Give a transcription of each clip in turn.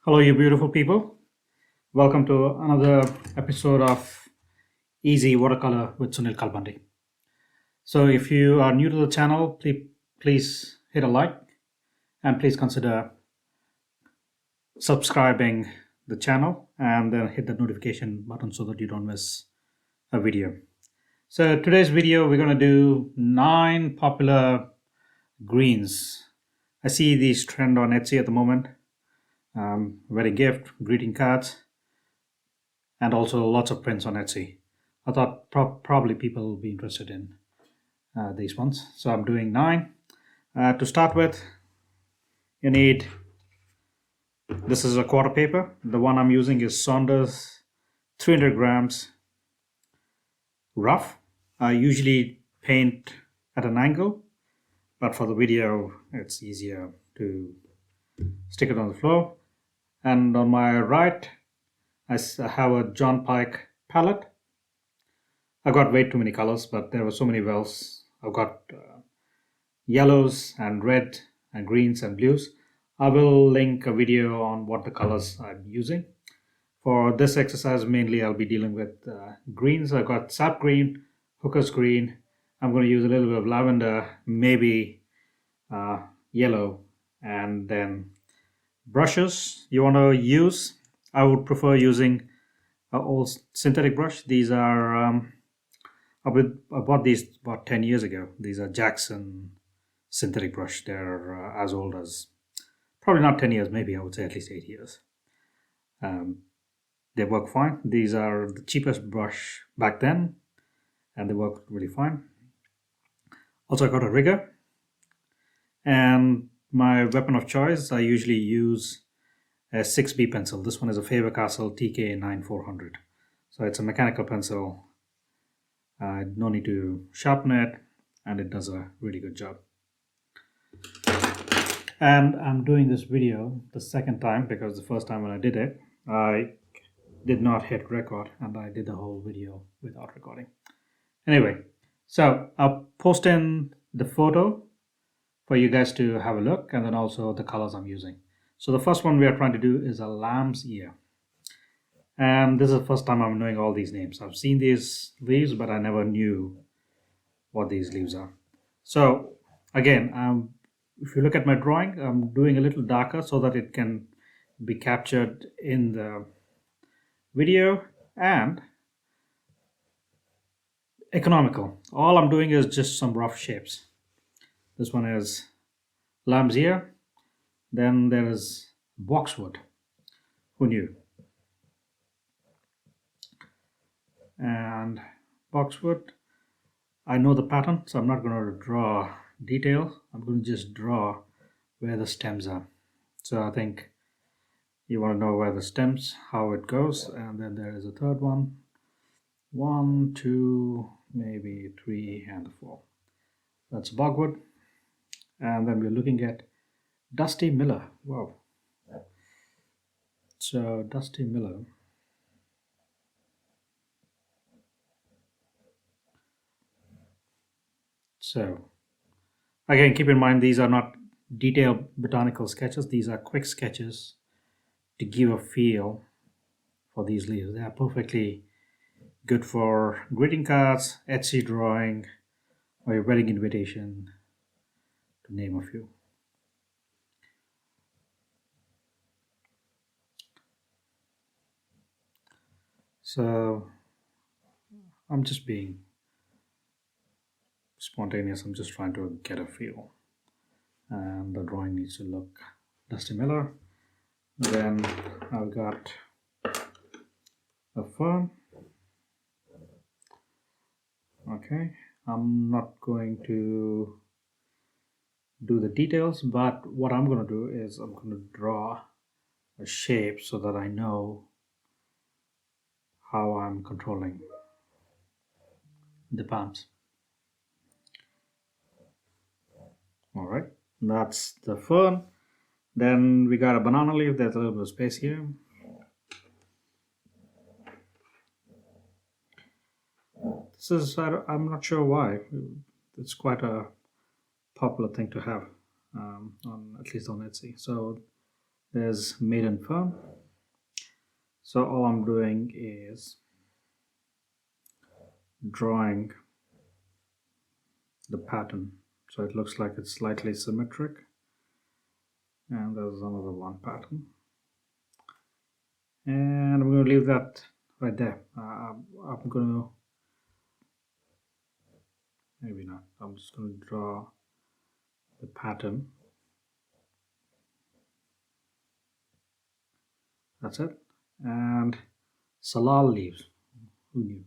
Hello, you beautiful people. Welcome to another episode of Easy Watercolor with Sunil Kalbandi. So, if you are new to the channel, please hit a like and please consider subscribing the channel and then hit the notification button so that you don't miss a video. So, today's video, we're going to do 9 popular greens. I see these trend on Etsy at the moment. Wedding gift, greeting cards, and also lots of prints on Etsy. I thought probably people will be interested in these ones. So I'm doing 9. To start with, you need, this is a quarter paper. The one I'm using is Saunders 300 grams rough. I usually paint at an angle, but for the video, it's easier to stick it on the floor. And on my right, I have a John Pike palette. I've got way too many colors, but there were so many wells. I've got yellows and red and greens and blues. I will link a video on what the colors I'm using. For this exercise, mainly I'll be dealing with greens. I've got sap green, hooker's green. I'm going to use a little bit of lavender, maybe yellow, and then brushes you want to use. I would prefer using an old synthetic brush. These are, I bought these about 10 years ago. These are Jackson synthetic brush. They're as old as, probably not 10 years, maybe I would say at least 8 years. They work fine. These are the cheapest brush back then, and they work really fine. Also, I got a rigger. And my weapon of choice, I usually use a 6B pencil. This one is a Faber-Castell TK9400. So it's a mechanical pencil. No need to sharpen it, and it does a really good job. And I'm doing this video the second time because the first time when I did it, I did not hit record, and I did the whole video without recording. Anyway, so I'll post in the photo for you guys to have a look, and then also the colors I'm using. So the first one we are trying to do is a lamb's ear. And this is the first time I'm knowing all these names. I've seen these leaves, but I never knew what these leaves are. So again, if you look at my drawing, I'm doing a little darker so that it can be captured in the video and economical. All I'm doing is just some rough shapes. This one is lamb's ear. Then there is Boxwood. Who knew? And Boxwood, I know the pattern, so I'm not going to draw details. I'm going to just draw where the stems are. So I think you want to know where the stems, how it goes. And then there is a third one. 1, 2, maybe 3, and 4. That's Boxwood. And then we're looking at Dusty Miller. Wow. So Dusty Miller. So again, keep in mind these are not detailed botanical sketches. These are quick sketches to give a feel for these leaves. They are perfectly good for greeting cards, Etsy drawing, or your wedding invitation, to name a few. So I'm just being spontaneous. I'm just trying to get a feel. And the drawing needs to look Dusty Miller. Then I've got a fern. Okay, I'm not going to do the details, but what I'm going to do is I'm going to draw a shape so that I know how I'm controlling the palms. All right, that's the fern. Then we got a banana leaf. There's a little bit of space here. This is, I'm not sure why. It's quite a popular thing to have, at least on Etsy. So there's maiden fern. So all I'm doing is drawing the pattern so it looks like it's slightly symmetric, and there's another one pattern, and I'm going to leave that right there. I'm going to, maybe not, I'm just going to draw the pattern. That's it. And salal leaves, who knew?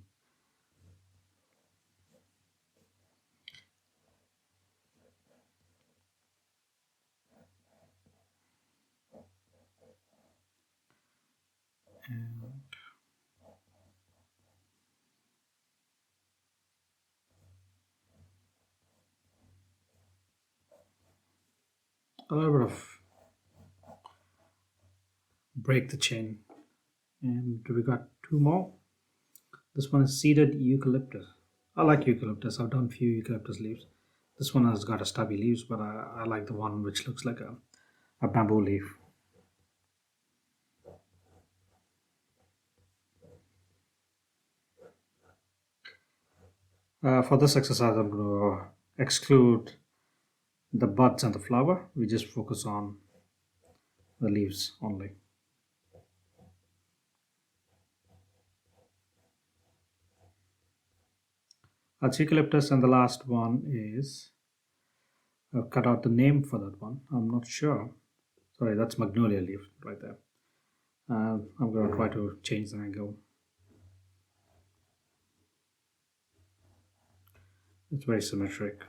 And a little bit of break the chain, and we got two more. This one is seeded eucalyptus. I like eucalyptus. I've done few eucalyptus leaves. This one has got a stubby leaves, but I like the one which looks like a bamboo leaf. For this exercise, I'm going to exclude the buds and the flower. We just focus on the leaves only. That's eucalyptus, and the last one is, I've cut out the name for that one. I'm not sure. Sorry, that's Magnolia Leaf right there. I'm going to try to change the angle. It's very symmetric.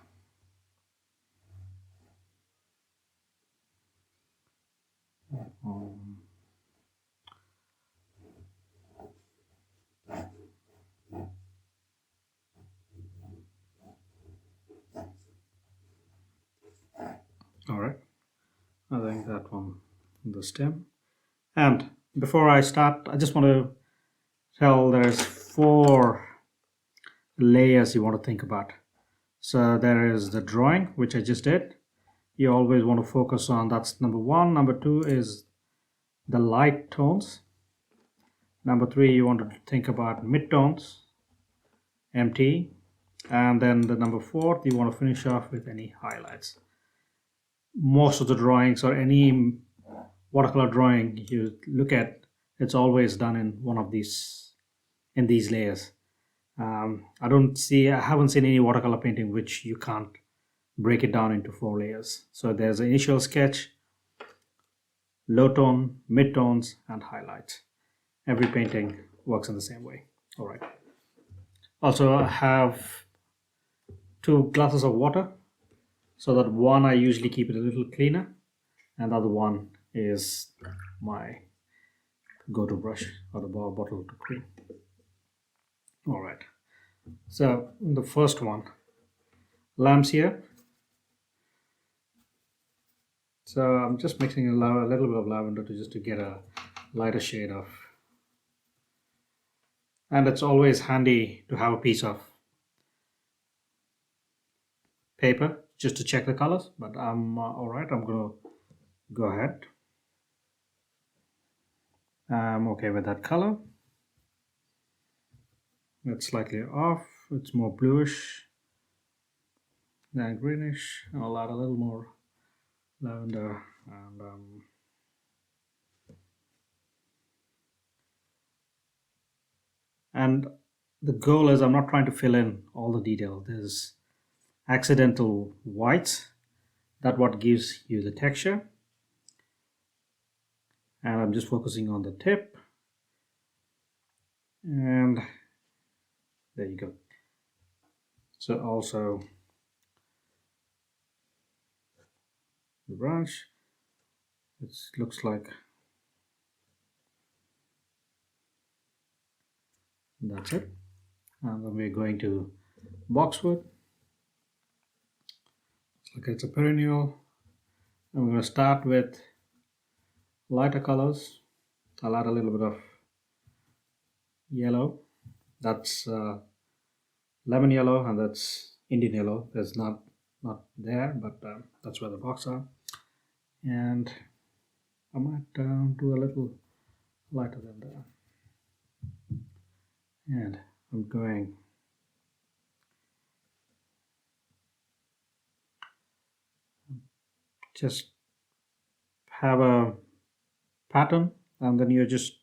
All right, I think that one, the stem. And before I start, I just want to tell there's 4 layers you want to think about. So there is the drawing, which I just did. You always want to focus on, that's number 1. Number 2 is the light tones. Number 3, you want to think about midtones, empty. And then the number 4, you want to finish off with any highlights. Most of the drawings or any watercolor drawing you look at, it's always done in one of these, in these layers. I haven't seen any watercolor painting which you can't break it down into 4 layers. So there's an initial sketch, low tone, mid tones, and highlights. Every painting works in the same way. All right. Also, I have 2 glasses of water, so that one I usually keep it a little cleaner, and the other one is my go-to brush or the bottle to clean. All right. So the first one, lamps here. So I'm just mixing a little bit of lavender to get a lighter shade of. And it's always handy to have a piece of paper just to check the colors. But I'm all right. I'm gonna go ahead. I'm okay with that color. It's slightly off. It's more bluish than greenish. I'll add a little more lavender, and the goal is I'm not trying to fill in all the detail. There's accidental whites. That's what gives you the texture. And I'm just focusing on the tip. And there you go. So also the branch, it looks like that's it. And then we're going to Boxwood. Look, it's a perennial. I'm going to start with lighter colors. I'll add a little bit of yellow. That's lemon yellow, and that's Indian yellow. There's not there, but that's where the box are. And I might do a little lighter than that. And I'm going just have a pattern, and then you're just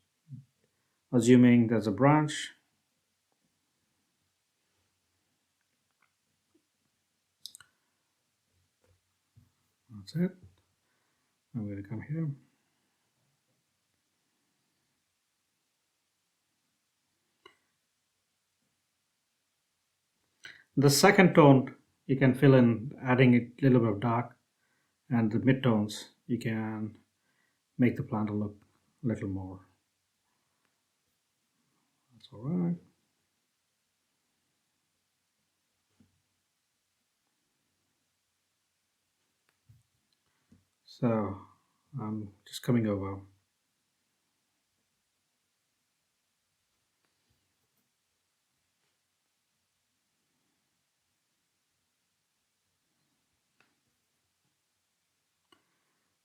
assuming there's a branch. That's it. I'm going to come here. The second tone you can fill in adding a little bit of dark, and the midtones you can make the plant look a little more. That's all right. So I'm just coming over.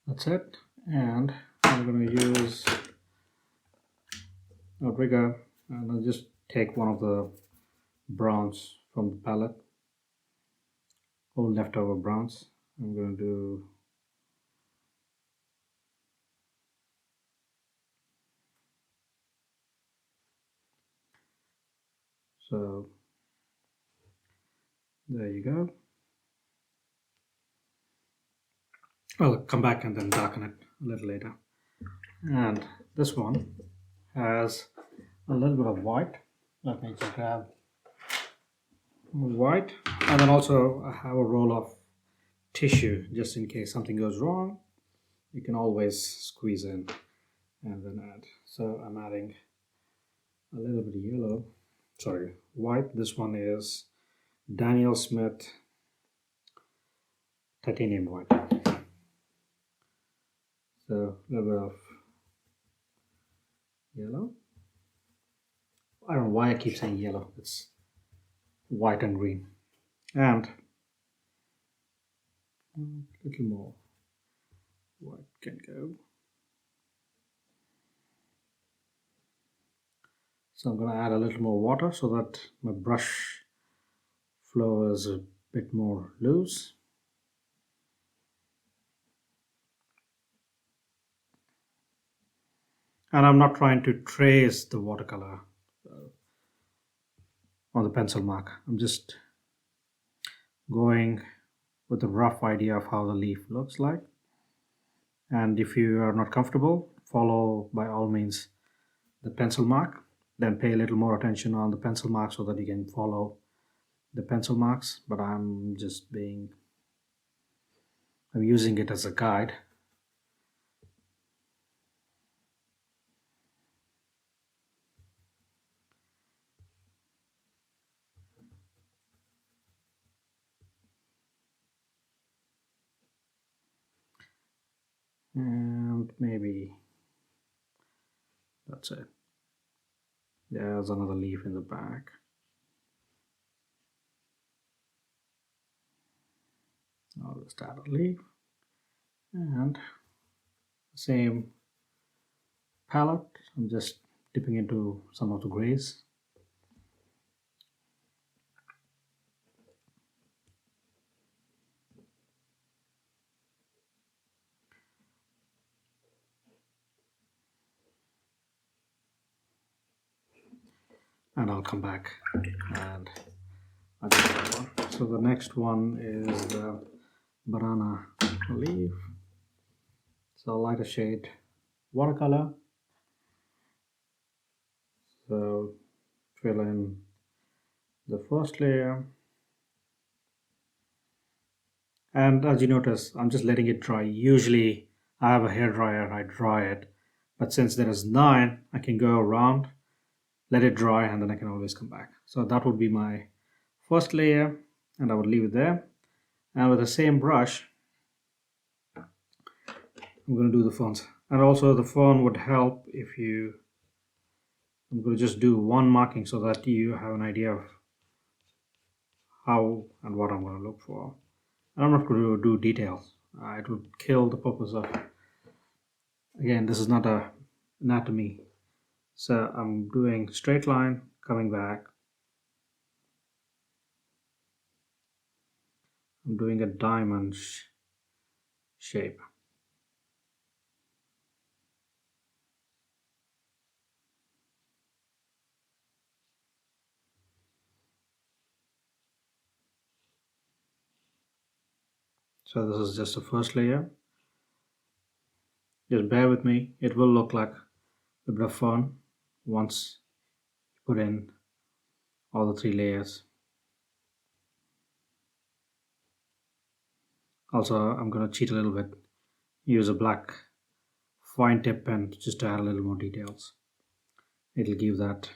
That's it. And I'm going to use a rigger, and I'll just take one of the browns from the palette, all leftover browns. I'm going to do so. There you go. I'll come back and then darken it a little later. And this one has a little bit of white. Let me just grab white, and then also I have a roll of tissue just in case something goes wrong. You can always squeeze in and then add. So I'm adding a little bit of yellow, sorry, white. This one is Daniel Smith titanium white. So a little bit of yellow. I don't know why I keep saying yellow. It's white and green. And a little more white can go. So I'm going to add a little more water so that my brush flow is a bit more loose. And I'm not trying to trace the watercolor on the pencil mark. I'm just going with a rough idea of how the leaf looks like. And if you are not comfortable, follow by all means the pencil mark. Then pay a little more attention on the pencil mark so that you can follow the pencil marks. But I'm using it as a guide. And maybe that's it. There's another leaf in the back. I'll just add a leaf, and same palette. I'm just dipping into some of the grays. And I'll come back and I'll do that one. So the next one is the banana leaf. So lighter shade watercolor. So fill in the first layer. And as you notice, I'm just letting it dry. Usually I have a hair dryer and I dry it. But since there is 9, I can go around, let it dry, and then I can always come back. So that would be my first layer, and I would leave it there. And with the same brush, I'm going to do the ferns. And also the fern would help if you, I'm going to just do one marking so that you have an idea of how and what I'm going to look for. And I'm not going to do details. It would kill the purpose of Again, this is not a anatomy, so I'm doing straight line, coming back. I'm doing a diamond shape. So this is just the first layer. Just bear with me. It will look like a bit of fun once you put in all the 3 layers. Also, I'm going to cheat a little bit. Use a black fine tip pen just to add a little more details. It'll give that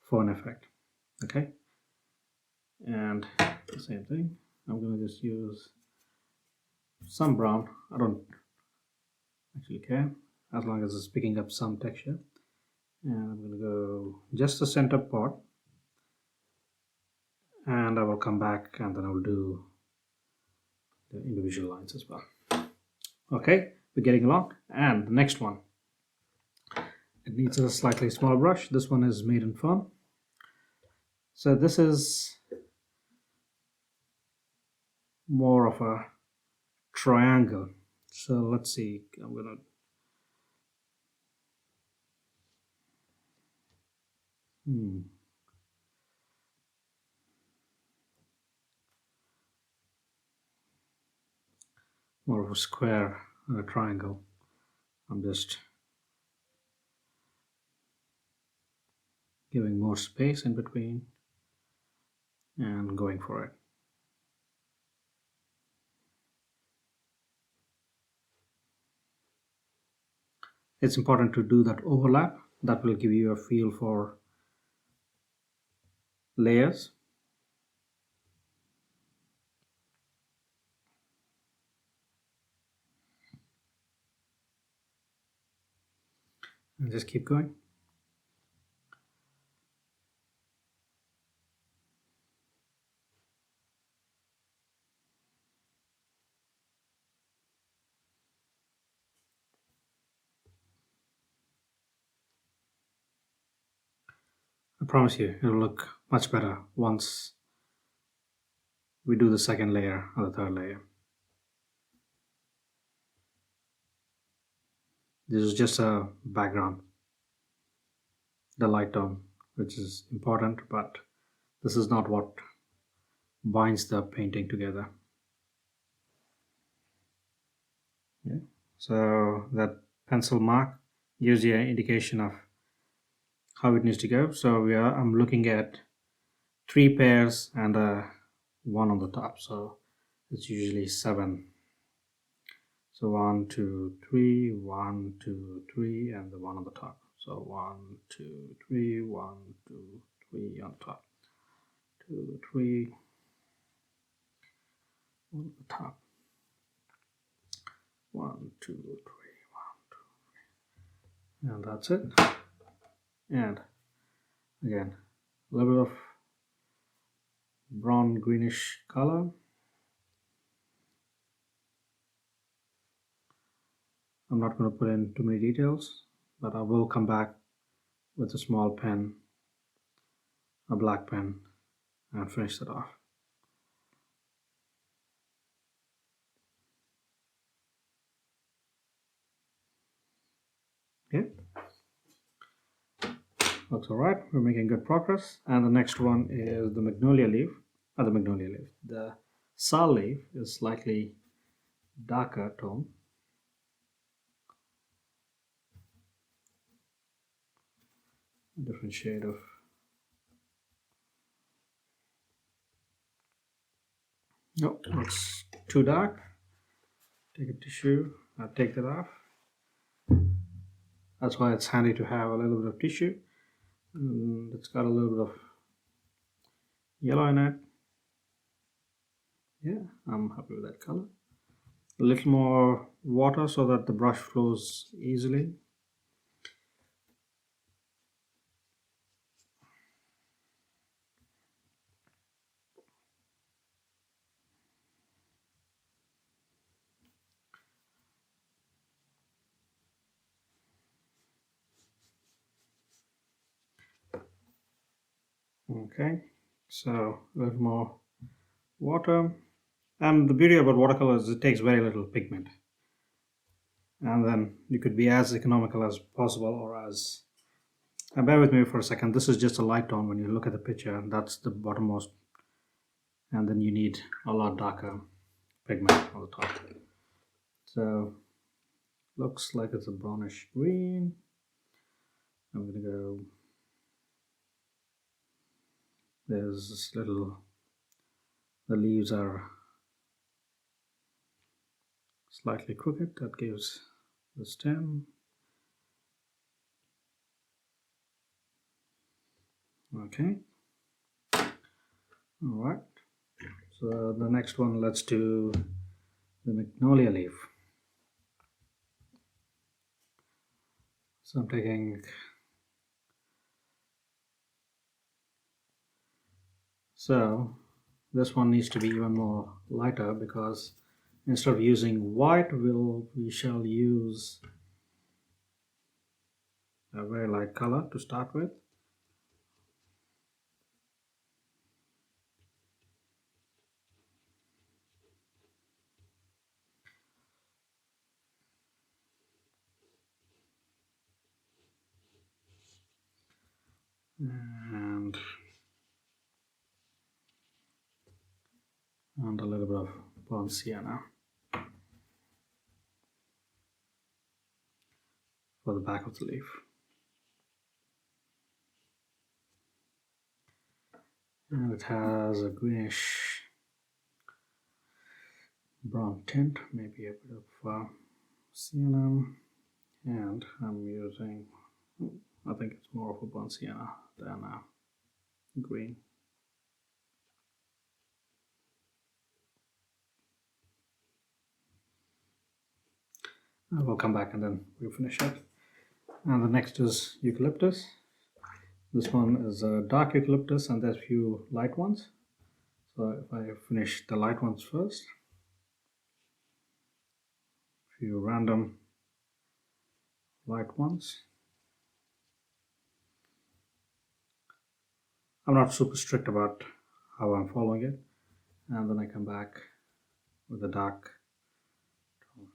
fun effect. Okay, and the same thing. I'm going to just use some brown. I don't actually care as long as it's picking up some texture. And I'm going to go just the center part, and I will come back and then I will do the individual lines as well. Okay, we're getting along. And the next one, it needs a slightly smaller brush. This one is made in foam. So this is more of a triangle. So let's see, I'm gonna more of a square and a triangle. I'm just giving more space in between and going for it. It's important to do that overlap. That will give you a feel for layers. And just keep going. I promise you, it'll look much better once we do the second layer or the third layer. This is just a background, the light tone, which is important, but this is not what binds the painting together. Yeah. So that pencil mark gives you an indication of how it needs to go. So I'm looking at 3 pairs and one on the top. So it's usually 7. So 1, 2, 3, 1, 2, 3, and the one on the top. So 1, 2, 3, 1, 2, 3 on top. 2, 3, 1 on the top. 1, 2, 3, 1, 2, 3. And that's it. And again, a little bit of brown greenish color. I'm not going to put in too many details, but I will come back with a small pen, a black pen, and finish that off. Okay, looks all right. We're making good progress. And the next one is the Magnolia Leaf. The Sal Leaf is slightly darker tone. A different shade of no, it's too dark. Take a tissue, take that off. That's why it's handy to have a little bit of tissue. And it's got a little bit of yellow in it. Yeah, I'm happy with that color. A little more water so that the brush flows easily. Okay, so a little more water. And the beauty about watercolor is it takes very little pigment. And then you could be as economical as possible, or as, and bear with me for a second, this is just a light tone. When you look at the picture, that's the bottommost, and then you need a lot darker pigment on the top. So looks like it's a brownish green. I'm gonna go, there's this little, the leaves are slightly crooked, that gives the stem. Okay, all right, so the next one, let's do the Magnolia Leaf. So I'm taking, so this one needs to be even more lighter, because instead of using white, we shall use a very light color to start with. And a little bit of burnt sienna for the back of the leaf. And it has a greenish brown tint, maybe a bit of sienna, and I'm using, I think it's more of a burnt sienna than green. We'll come back and then we'll finish it. And the next is Eucalyptus. This one is a dark Eucalyptus, and there's a few light ones. So if I finish the light ones first, a few random light ones. I'm not super strict about how I'm following it, and then I come back with the dark tone.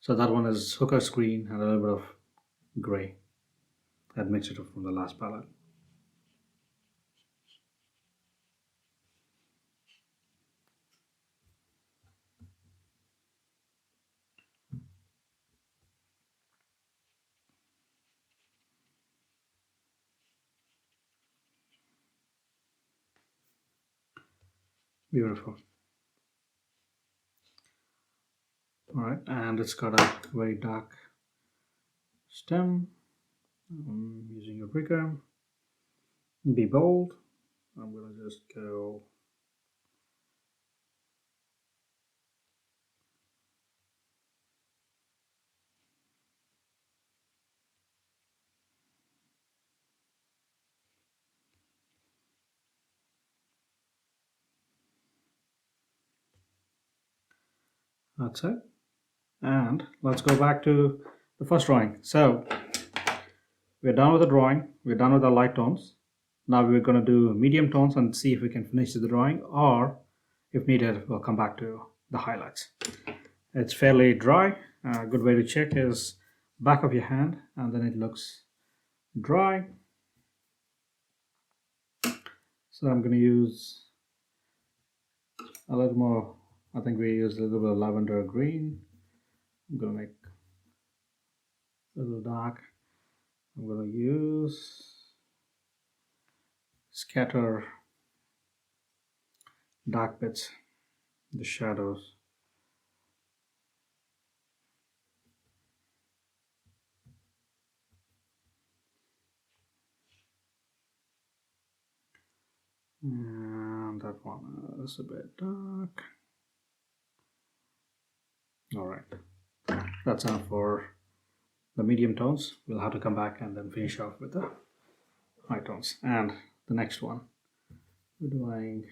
So that one is hooker's green and a little bit of gray. That makes it from the last palette. Beautiful. All right, and it's got a very dark stem. I'm using a rigger. Be bold. I'm gonna just go that's it. And let's go back to the first drawing. So we're done with the drawing. We're done with the light tones. Now we're going to do medium tones and see if we can finish the drawing, or if needed, we'll come back to the highlights. It's fairly dry. A good way to check is back of your hand, and then it looks dry. So I'm going to use a little more, I think we use a little bit of lavender green. I'm going to make a little dark. I'm going to use scatter dark bits, the shadows. And that one is a bit dark. All right, that's enough for the medium tones. We'll have to come back and then finish off with the high tones. And the next one, we're doing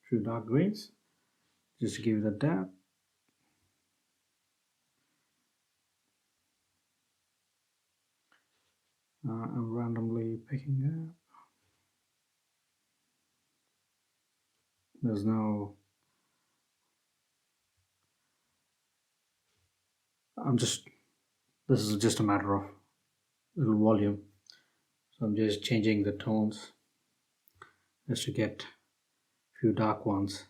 few dark greens, just to give you the depth. picking up. There's no, this is just a matter of little volume. So I'm just changing the tones just to get a few dark ones.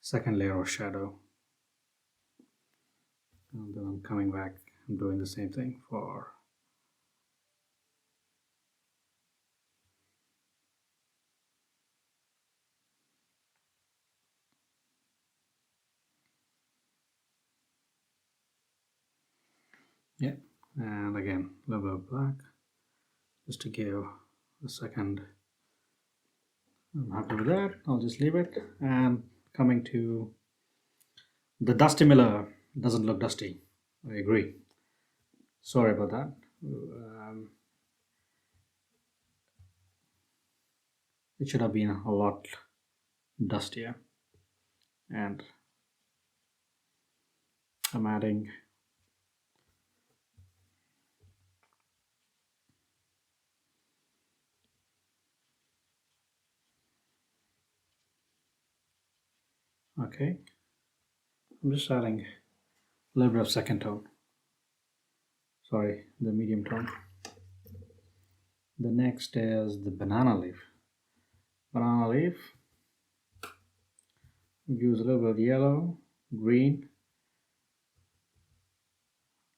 Second layer of shadow. And then I'm coming back and doing the same thing for yeah, and again a little bit of black just to give a second. I'm happy with that. I'll just leave it. And coming to the Dusty Miller, doesn't look dusty. I agree. Sorry about that. It should have been a lot dustier. And I'm adding okay. I'm just adding a little bit of second tone. Sorry, the medium tone. The next is the banana leaf. Banana leaf. Use a little bit of yellow, green,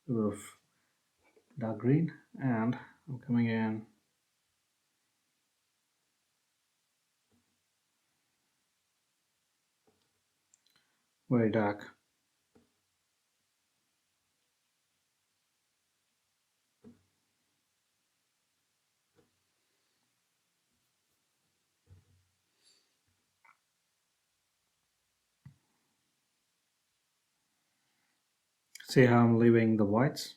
a little bit of dark green, and I'm coming in very dark. See how I'm leaving the whites?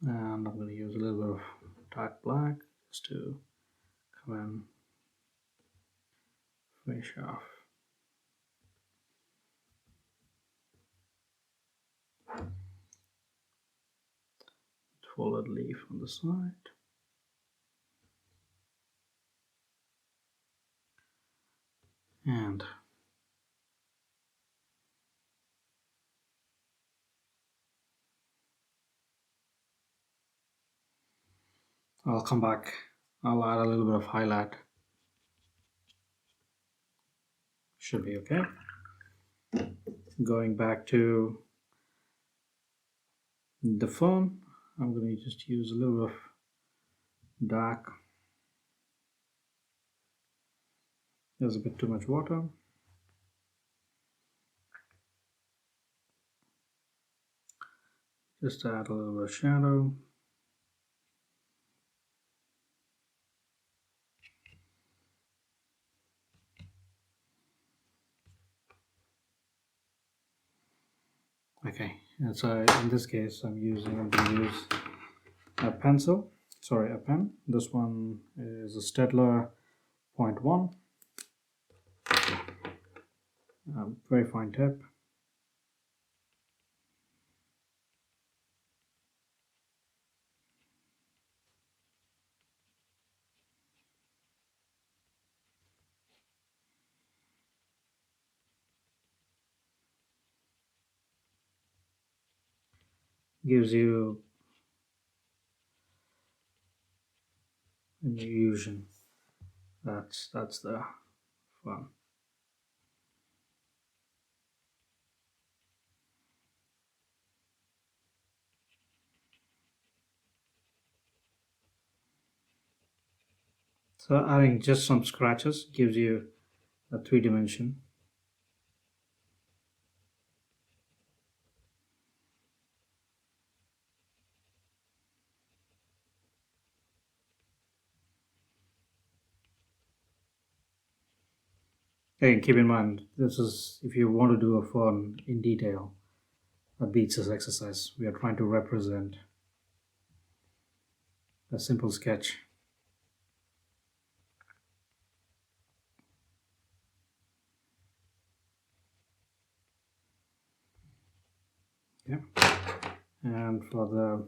And I'm going to use a little bit of dark black just to come in, finish off. Folded leaf on the side. And I'll come back. I'll add a little bit of highlight. Should be okay. Going back to the phone, I'm going to just use a little bit of dark. There's a bit too much water. Just add a little bit of shadow. Okay, and so in this case I'm going to use a pencil, sorry, a pen. This one is a Staedtler 0.1, very fine tip. Gives you an illusion. That's the fun. So adding just some scratches gives you a 3-dimension. Again, keep in mind, this is if you want to do a fern in detail, that beats this exercise. We are trying to represent a simple sketch. Yeah. And for the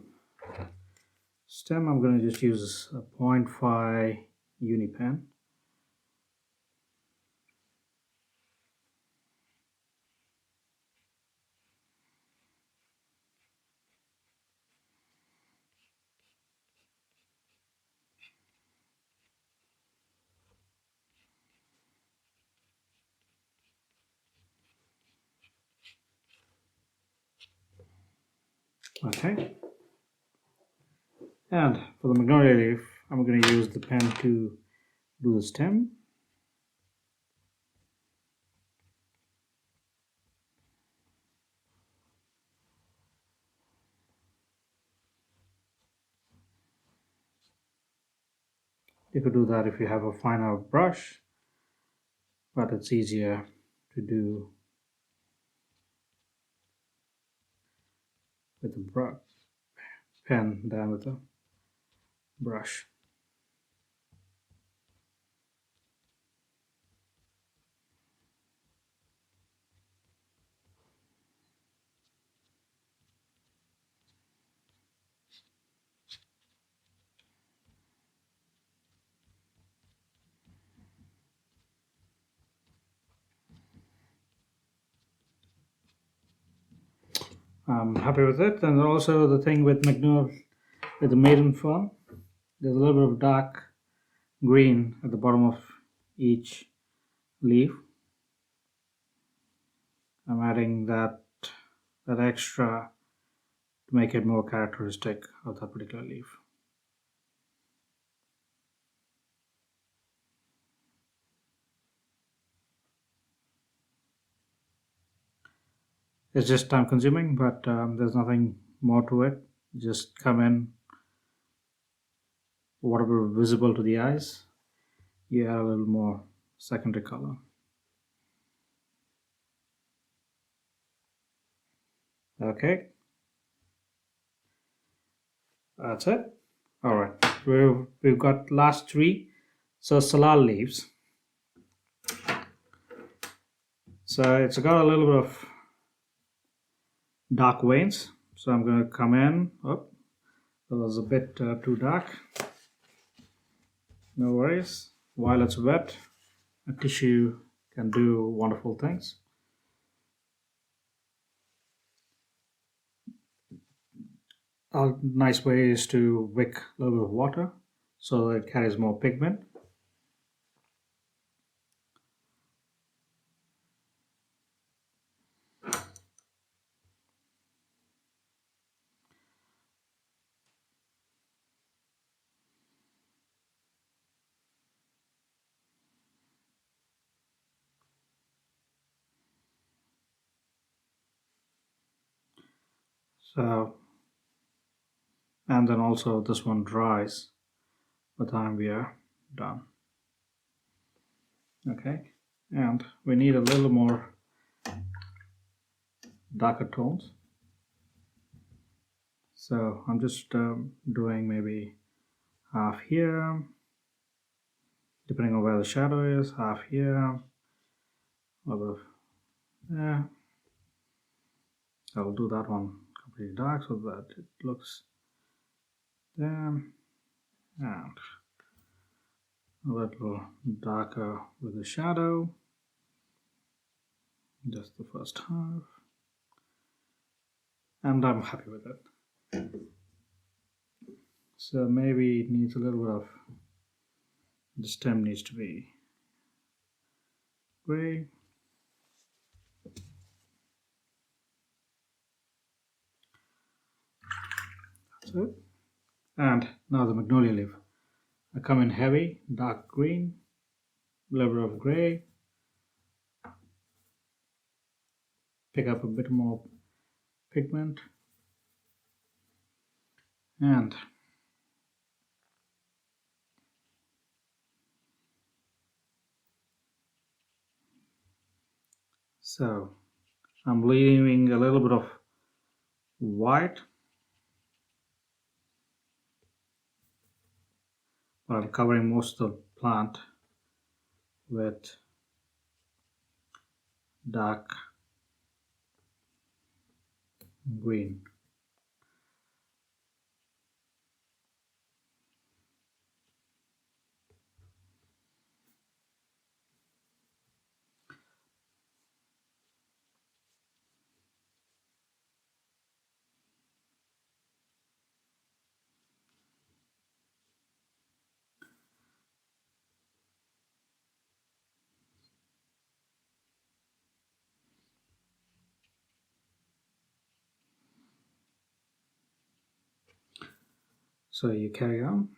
stem, I'm going to just use a 0.5 uni pen. Okay. And for the Magnolia Leaf, I'm going to use the pen to do the stem. You could do that if you have a finer brush, but it's easier to do with the pen than with a brush. I'm happy with it. And also the thing with Magnolia, with the maiden fern, there's a little bit of dark green at the bottom of each leaf. I'm adding that extra to make it more characteristic of that particular leaf. It's just time consuming, but there's nothing more to it. Just come in, whatever visible to the eyes, you add a little more secondary color. Okay, that's it. All right, we've got last three. So salal leaves. So it's got a little bit of dark veins. So I'm going to come in. Oh, that was a bit too dark. No worries. While it's wet, a tissue can do wonderful things. A nice way is to wick a little bit of water so that it carries more pigment. So, and then also this one dries by the time we are done. Okay, and we need a little more darker tones. So I'm just doing maybe half here, depending on where the shadow is, half here, a little bit there. I'll do that one completely dark so that it looks there, and a little darker with the shadow, just the first half, and I'm happy with it. So maybe it needs a little bit of, the stem needs to be gray. That's it. And now the Magnolia Leaf. I come in heavy, dark green, a little bit of gray, pick up a bit more pigment, and So I'm leaving a little bit of white, but I'm covering most of the plant with dark green. So you carry on.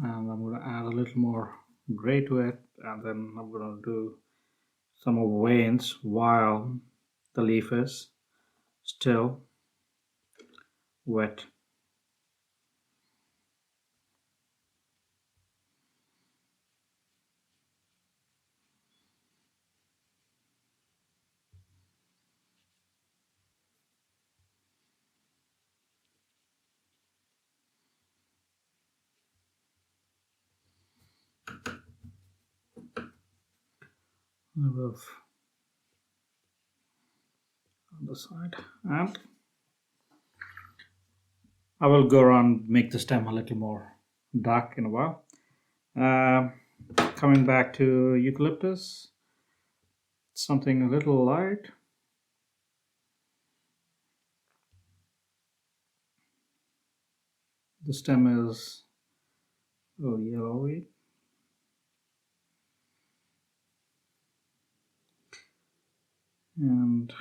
And I'm going to add a little more gray to it, and then I'm going to do some more veins while the leaf is still wet. A little bit of on the side, and I will go around make the stem a little more dark in a while. Coming back to eucalyptus, something a little light. The stem is a little yellowy. And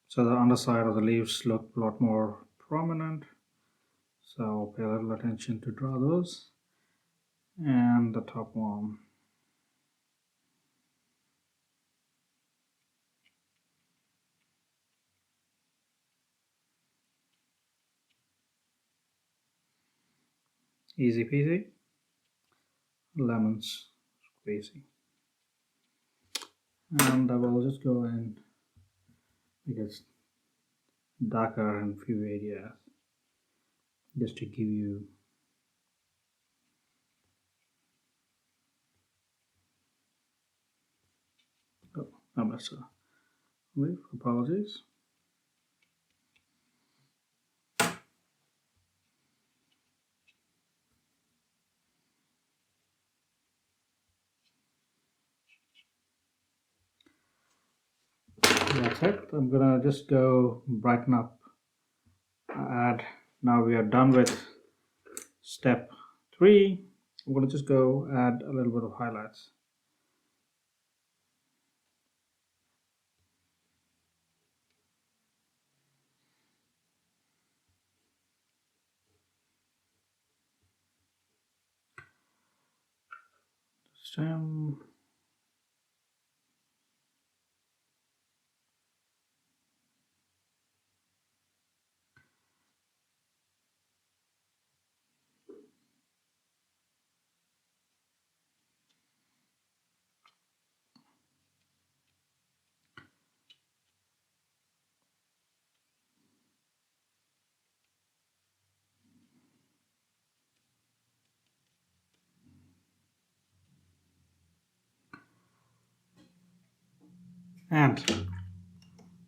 so the underside of the leaves look a lot more prominent. So I'll pay a little attention to draw those. And the top one. Easy peasy. Lemons squeezy. And I will just go and make it darker in a few areas just to give you I messed up. Apologies. That's it. I'm gonna just go brighten up. Add. Now we are done with step 3. I'm gonna just go add a little bit of highlights. Stem. And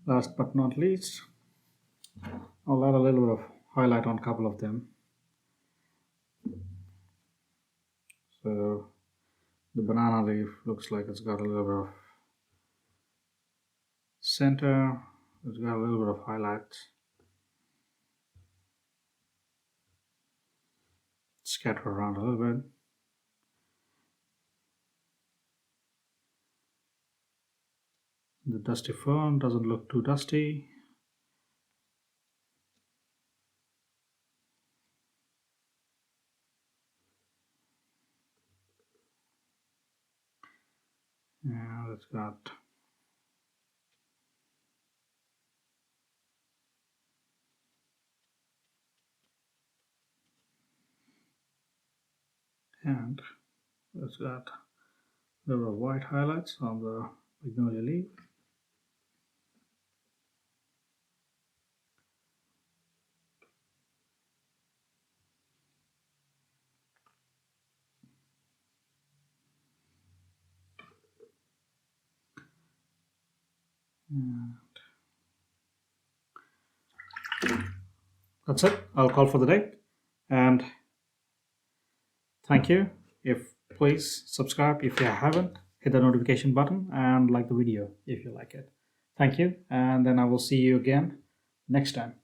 last but not least, I'll add a little bit of highlight on a couple of them. So the banana leaf looks like it's got a little bit of center. It's got a little bit of highlight. Scatter around a little bit. The dusty fern doesn't look too dusty. And it's got and it's got little white highlights on the Magnolia Leaf. And that's it. I'll call for the day. And thank you. Please subscribe if you haven't. Hit the notification button and like the video if you like it. Thank you. And then I will see you again next time.